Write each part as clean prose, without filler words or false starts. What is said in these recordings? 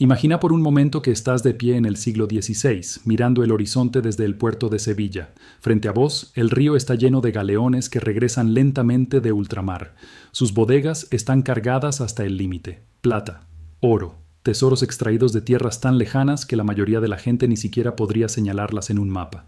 Imagina por un momento que estás de pie en el siglo XVI, mirando el horizonte desde el puerto de Sevilla. Frente a vos, el río está lleno de galeones que regresan lentamente de ultramar. Sus bodegas están cargadas hasta el límite. Plata, oro, tesoros extraídos de tierras tan lejanas que la mayoría de la gente ni siquiera podría señalarlas en un mapa.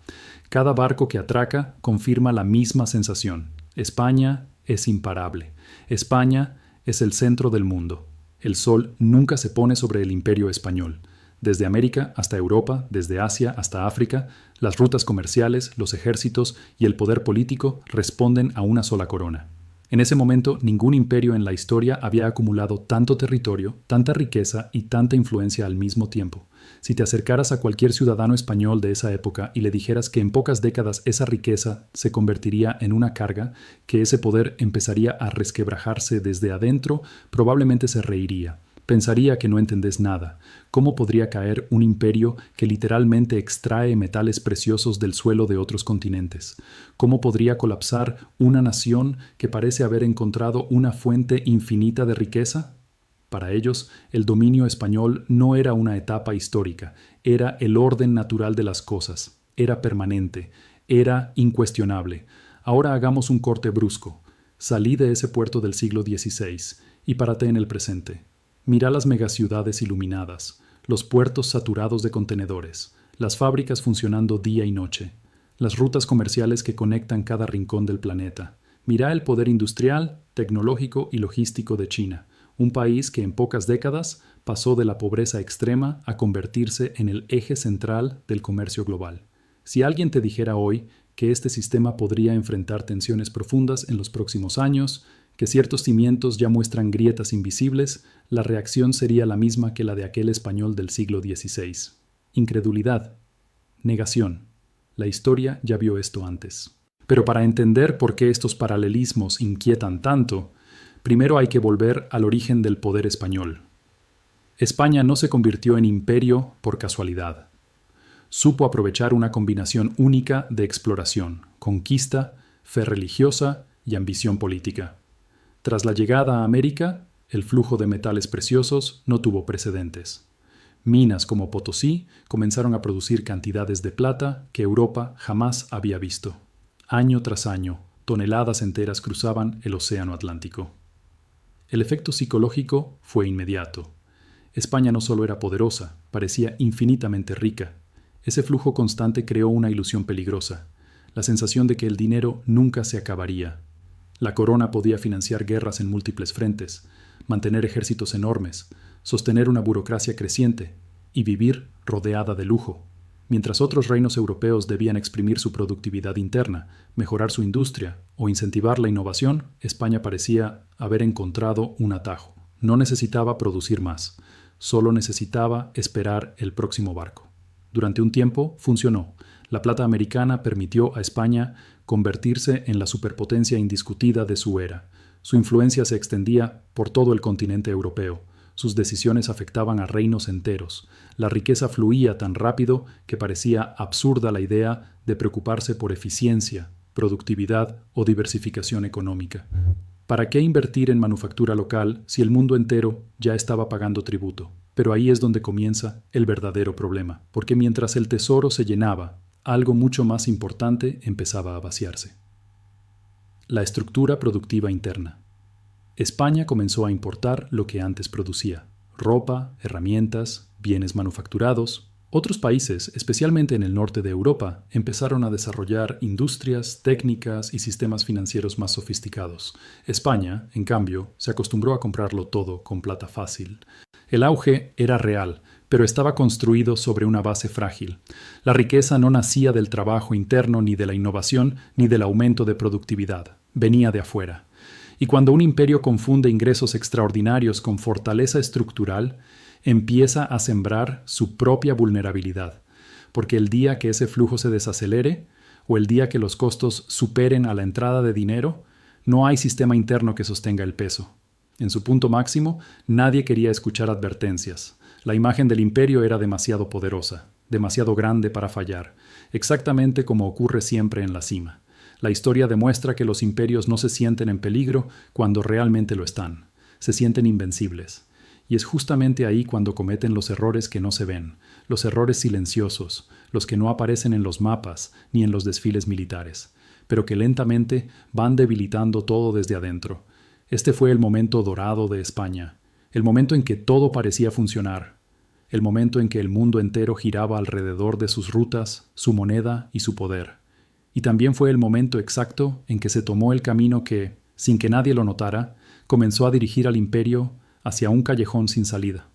Cada barco que atraca confirma la misma sensación. España es imparable. España es el centro del mundo. El sol nunca se pone sobre el imperio español. Desde América hasta Europa, desde Asia hasta África, las rutas comerciales, los ejércitos y el poder político responden a una sola corona. En ese momento, ningún imperio en la historia había acumulado tanto territorio, tanta riqueza y tanta influencia al mismo tiempo. Si te acercaras a cualquier ciudadano español de esa época y le dijeras que en pocas décadas esa riqueza se convertiría en una carga, que ese poder empezaría a resquebrajarse desde adentro, probablemente se reiría. Pensaría que no entendés nada. ¿Cómo podría caer un imperio que literalmente extrae metales preciosos del suelo de otros continentes? ¿Cómo podría colapsar una nación que parece haber encontrado una fuente infinita de riqueza? Para ellos, el dominio español no era una etapa histórica, era el orden natural de las cosas, era permanente, era incuestionable. Ahora hagamos un corte brusco. Salí de ese puerto del siglo XVI y párate en el presente. Mira las megaciudades iluminadas, los puertos saturados de contenedores, las fábricas funcionando día y noche, las rutas comerciales que conectan cada rincón del planeta. Mira el poder industrial, tecnológico y logístico de China, un país que en pocas décadas pasó de la pobreza extrema a convertirse en el eje central del comercio global. Si alguien te dijera hoy que este sistema podría enfrentar tensiones profundas en los próximos años, que ciertos cimientos ya muestran grietas invisibles, la reacción sería la misma que la de aquel español del siglo XVI. Incredulidad. Negación. La historia ya vio esto antes. Pero para entender por qué estos paralelismos inquietan tanto, primero hay que volver al origen del poder español. España no se convirtió en imperio por casualidad. Supo aprovechar una combinación única de exploración, conquista, fe religiosa y ambición política. Tras la llegada a América, el flujo de metales preciosos no tuvo precedentes. Minas como Potosí comenzaron a producir cantidades de plata que Europa jamás había visto. Año tras año, toneladas enteras cruzaban el océano Atlántico. El efecto psicológico fue inmediato. España no solo era poderosa, parecía infinitamente rica. Ese flujo constante creó una ilusión peligrosa, la sensación de que el dinero nunca se acabaría. La corona podía financiar guerras en múltiples frentes, mantener ejércitos enormes, sostener una burocracia creciente y vivir rodeada de lujo. Mientras otros reinos europeos debían exprimir su productividad interna, mejorar su industria o incentivar la innovación, España parecía haber encontrado un atajo. No necesitaba producir más, solo necesitaba esperar el próximo barco. Durante un tiempo funcionó. La plata americana permitió a España convertirse en la superpotencia indiscutida de su era. Su influencia se extendía por todo el continente europeo. Sus decisiones afectaban a reinos enteros. La riqueza fluía tan rápido que parecía absurda la idea de preocuparse por eficiencia, productividad o diversificación económica. ¿Para qué invertir en manufactura local si el mundo entero ya estaba pagando tributo? Pero ahí es donde comienza el verdadero problema, porque mientras el tesoro se llenaba, algo mucho más importante empezaba a vaciarse. La estructura productiva interna. España comenzó a importar lo que antes producía: ropa, herramientas, bienes manufacturados. Otros países, especialmente en el norte de Europa, empezaron a desarrollar industrias, técnicas y sistemas financieros más sofisticados. España, en cambio, se acostumbró a comprarlo todo con plata fácil. El auge era real, pero estaba construido sobre una base frágil. La riqueza no nacía del trabajo interno, ni de la innovación, ni del aumento de productividad. Venía de afuera. Y cuando un imperio confunde ingresos extraordinarios con fortaleza estructural, empieza a sembrar su propia vulnerabilidad, porque el día que ese flujo se desacelere, o el día que los costos superen a la entrada de dinero, no hay sistema interno que sostenga el peso. En su punto máximo, nadie quería escuchar advertencias. La imagen del imperio era demasiado poderosa, demasiado grande para fallar, exactamente como ocurre siempre en la cima. La historia demuestra que los imperios no se sienten en peligro cuando realmente lo están. Se sienten invencibles. y es justamente ahí cuando cometen los errores que no se ven, los errores silenciosos, los que no aparecen en los mapas ni en los desfiles militares, pero que lentamente van debilitando todo desde adentro. Este fue el momento dorado de España, el momento en que todo parecía funcionar, el momento en que el mundo entero giraba alrededor de sus rutas, su moneda y su poder. Y también fue el momento exacto en que se tomó el camino que, sin que nadie lo notara, comenzó a dirigir al imperio hacia un callejón sin salida.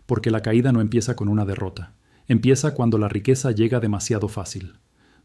Porque la caída no empieza con una derrota, empieza cuando la riqueza llega demasiado fácil.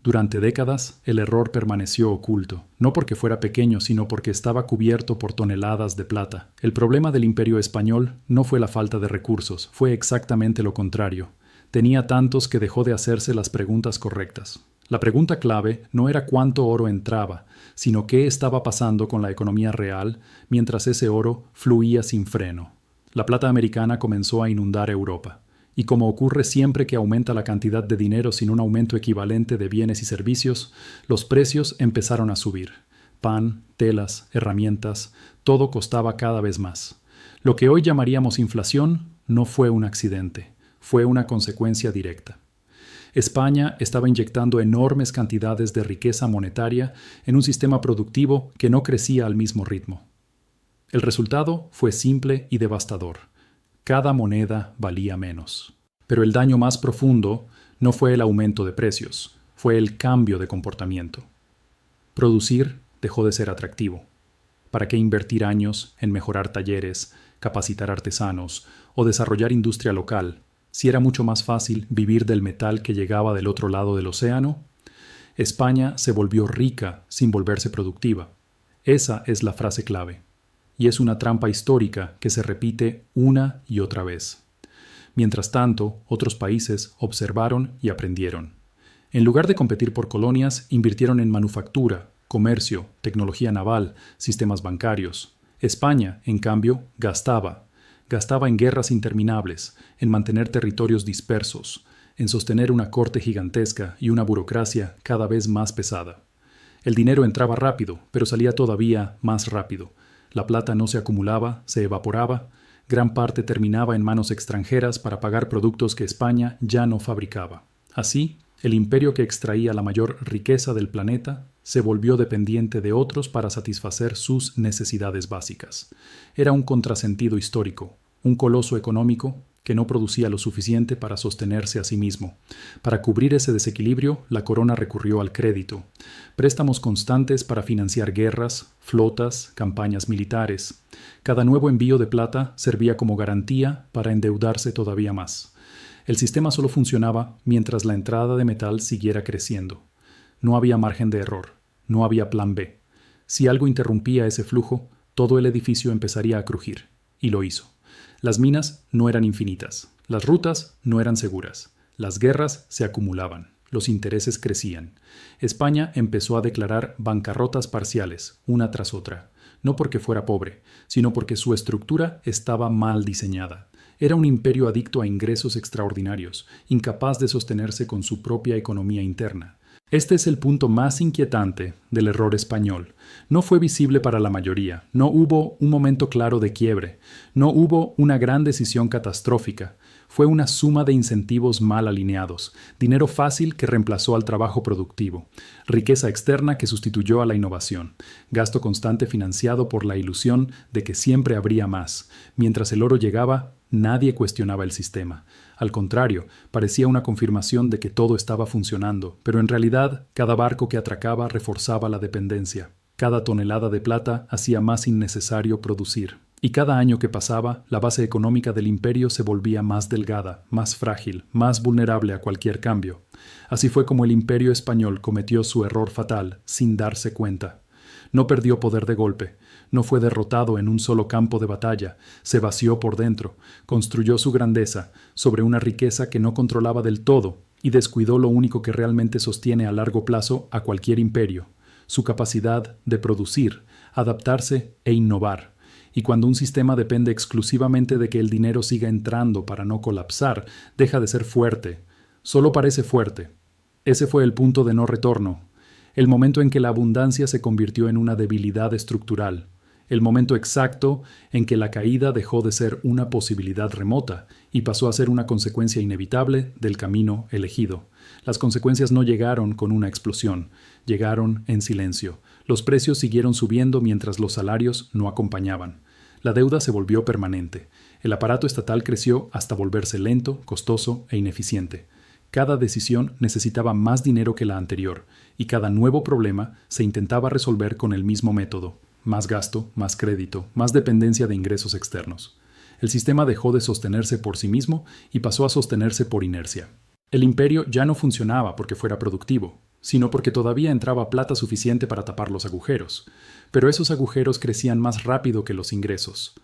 Durante décadas, el error permaneció oculto, no porque fuera pequeño, sino porque estaba cubierto por toneladas de plata. El problema del Imperio español no fue la falta de recursos, fue exactamente lo contrario. Tenía tantos que dejó de hacerse las preguntas correctas. La pregunta clave no era cuánto oro entraba, sino qué estaba pasando con la economía real mientras ese oro fluía sin freno. La plata americana comenzó a inundar Europa. Y como ocurre siempre que aumenta la cantidad de dinero sin un aumento equivalente de bienes y servicios, los precios empezaron a subir. Pan, telas, herramientas, todo costaba cada vez más. Lo que hoy llamaríamos inflación no fue un accidente, fue una consecuencia directa. España estaba inyectando enormes cantidades de riqueza monetaria en un sistema productivo que no crecía al mismo ritmo. El resultado fue simple y devastador. Cada moneda valía menos. Pero el daño más profundo no fue el aumento de precios, fue el cambio de comportamiento. Producir dejó de ser atractivo. ¿Para qué invertir años en mejorar talleres, capacitar artesanos o desarrollar industria local, si era mucho más fácil vivir del metal que llegaba del otro lado del océano? España se volvió rica sin volverse productiva. Esa es la frase clave. Y es una trampa histórica que se repite una y otra vez. Mientras tanto, otros países observaron y aprendieron. En lugar de competir por colonias, invirtieron en manufactura, comercio, tecnología naval, sistemas bancarios. España, en cambio, gastaba en guerras interminables, en mantener territorios dispersos, en sostener una corte gigantesca y una burocracia cada vez más pesada. El dinero entraba rápido, pero salía todavía más rápido. La plata no se acumulaba, se evaporaba, gran parte terminaba en manos extranjeras para pagar productos que España ya no fabricaba. Así, el imperio que extraía la mayor riqueza del planeta se volvió dependiente de otros para satisfacer sus necesidades básicas. Era un contrasentido histórico, un coloso económico que no producía lo suficiente para sostenerse a sí mismo. Para cubrir ese desequilibrio, la corona recurrió al crédito, préstamos constantes para financiar guerras, flotas, campañas militares. Cada nuevo envío de plata servía como garantía para endeudarse todavía más. El sistema solo funcionaba mientras la entrada de metal siguiera creciendo. No había margen de error, no había plan B. Si algo interrumpía ese flujo, todo el edificio empezaría a crujir, y lo hizo. Las minas no eran infinitas, las rutas no eran seguras, las guerras se acumulaban, los intereses crecían. España empezó a declarar bancarrotas parciales, una tras otra, no porque fuera pobre, sino porque su estructura estaba mal diseñada. Era un imperio adicto a ingresos extraordinarios, incapaz de sostenerse con su propia economía interna. Este es el punto más inquietante del error español. No fue visible para la mayoría, no hubo un momento claro de quiebre, no hubo una gran decisión catastrófica. Fue una suma de incentivos mal alineados, dinero fácil que reemplazó al trabajo productivo, riqueza externa que sustituyó a la innovación, gasto constante financiado por la ilusión de que siempre habría más. Mientras el oro llegaba, nadie cuestionaba el sistema. Al contrario, parecía una confirmación de que todo estaba funcionando, pero en realidad cada barco que atracaba reforzaba la dependencia. Cada tonelada de plata hacía más innecesario producir. Y cada año que pasaba, la base económica del imperio se volvía más delgada, más frágil, más vulnerable a cualquier cambio. Así fue como el imperio español cometió su error fatal, sin darse cuenta. No perdió poder de golpe, no fue derrotado en un solo campo de batalla, se vació por dentro, construyó su grandeza sobre una riqueza que no controlaba del todo y descuidó lo único que realmente sostiene a largo plazo a cualquier imperio, su capacidad de producir, adaptarse e innovar. Y cuando un sistema depende exclusivamente de que el dinero siga entrando para no colapsar, deja de ser fuerte. Solo parece fuerte. Ese fue el punto de no retorno, el momento en que la abundancia se convirtió en una debilidad estructural, el momento exacto en que la caída dejó de ser una posibilidad remota y pasó a ser una consecuencia inevitable del camino elegido. Las consecuencias no llegaron con una explosión, llegaron en silencio. Los precios siguieron subiendo mientras los salarios no acompañaban. La deuda se volvió permanente. El aparato estatal creció hasta volverse lento, costoso e ineficiente. Cada decisión necesitaba más dinero que la anterior, y cada nuevo problema se intentaba resolver con el mismo método: más gasto, más crédito, más dependencia de ingresos externos. El sistema dejó de sostenerse por sí mismo y pasó a sostenerse por inercia. El imperio ya no funcionaba porque fuera productivo, sino porque todavía entraba plata suficiente para tapar los agujeros. Pero esos agujeros crecían más rápido que los ingresos.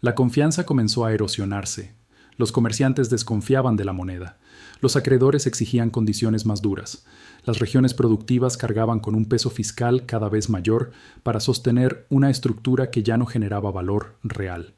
La confianza comenzó a erosionarse. Los comerciantes desconfiaban de la moneda. Los acreedores exigían condiciones más duras. Las regiones productivas cargaban con un peso fiscal cada vez mayor para sostener una estructura que ya no generaba valor real.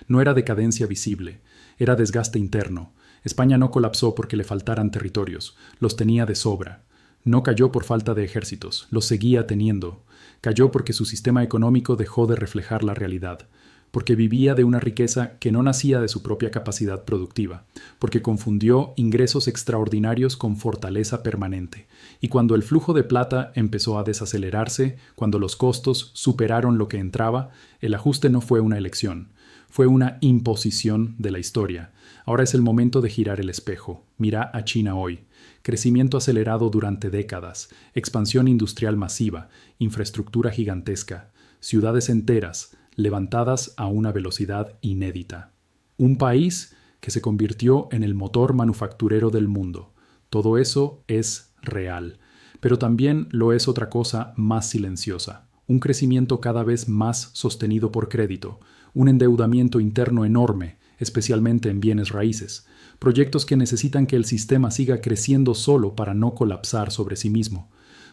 No era decadencia visible, era desgaste interno. España no colapsó porque le faltaran territorios, los tenía de sobra. No cayó por falta de ejércitos, los seguía teniendo. Cayó porque su sistema económico dejó de reflejar la realidad, porque vivía de una riqueza que no nacía de su propia capacidad productiva, porque confundió ingresos extraordinarios con fortaleza permanente. Y cuando el flujo de plata empezó a desacelerarse, cuando los costos superaron lo que entraba, el ajuste no fue una elección, fue una imposición de la historia. Ahora es el momento de girar el espejo. Mira a China hoy. Crecimiento acelerado durante décadas, expansión industrial masiva, infraestructura gigantesca, ciudades enteras, levantadas a una velocidad inédita. Un país que se convirtió en el motor manufacturero del mundo. Todo eso es real, pero también lo es otra cosa más silenciosa. Un crecimiento cada vez más sostenido por crédito, un endeudamiento interno enorme, especialmente en bienes raíces, proyectos que necesitan que el sistema siga creciendo solo para no colapsar sobre sí mismo.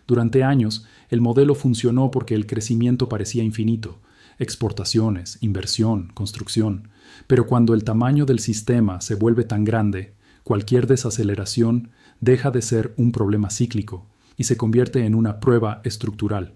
Durante años, el modelo funcionó porque el crecimiento parecía infinito. Exportaciones, inversión, construcción. Pero cuando el tamaño del sistema se vuelve tan grande, cualquier desaceleración deja de ser un problema cíclico y se convierte en una prueba estructural.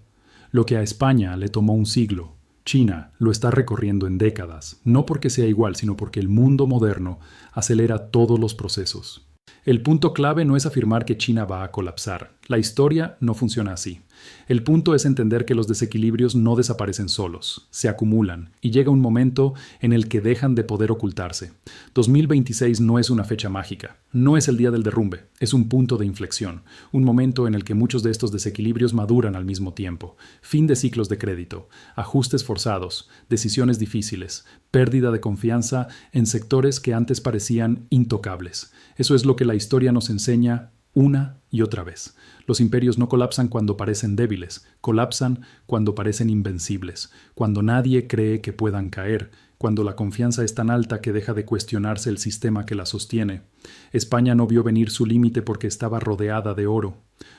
Lo que a España le tomó un siglo, China lo está recorriendo en décadas, no porque sea igual, sino porque el mundo moderno acelera todos los procesos. El punto clave no es afirmar que China va a colapsar. La historia no funciona así. El punto es entender que los desequilibrios no desaparecen solos, se acumulan, y llega un momento en el que dejan de poder ocultarse. 2026 no es una fecha mágica, no es el día del derrumbe, es un punto de inflexión, un momento en el que muchos de estos desequilibrios maduran al mismo tiempo. Fin de ciclos de crédito, ajustes forzados, decisiones difíciles, pérdida de confianza en sectores que antes parecían intocables. Eso es lo que la historia nos enseña una y otra vez. Los imperios no colapsan cuando parecen débiles, colapsan cuando parecen invencibles, cuando nadie cree que puedan caer, cuando la confianza es tan alta que deja de cuestionarse el sistema que la sostiene. España no vio venir su límite porque estaba rodeada de oro.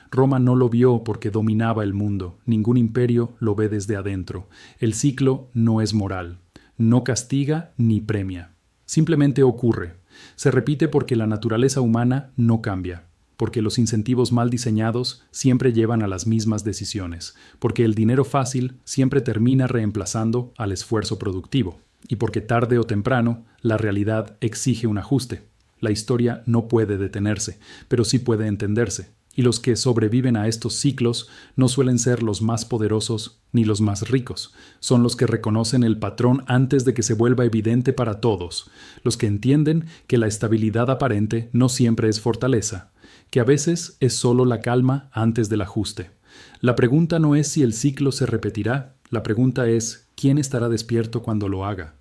Roma no lo vio porque dominaba el mundo. Ningún imperio lo ve desde adentro. El ciclo no es moral. No castiga ni premia. Simplemente ocurre. Se repite porque la naturaleza humana no cambia, porque los incentivos mal diseñados siempre llevan a las mismas decisiones, porque el dinero fácil siempre termina reemplazando al esfuerzo productivo, y porque tarde o temprano la realidad exige un ajuste. La historia no puede detenerse, pero sí puede entenderse, y los que sobreviven a estos ciclos no suelen ser los más poderosos ni los más ricos, son los que reconocen el patrón antes de que se vuelva evidente para todos, los que entienden que la estabilidad aparente no siempre es fortaleza, que a veces es solo la calma antes del ajuste. La pregunta no es si el ciclo se repetirá, la pregunta es ¿quién estará despierto cuando lo haga?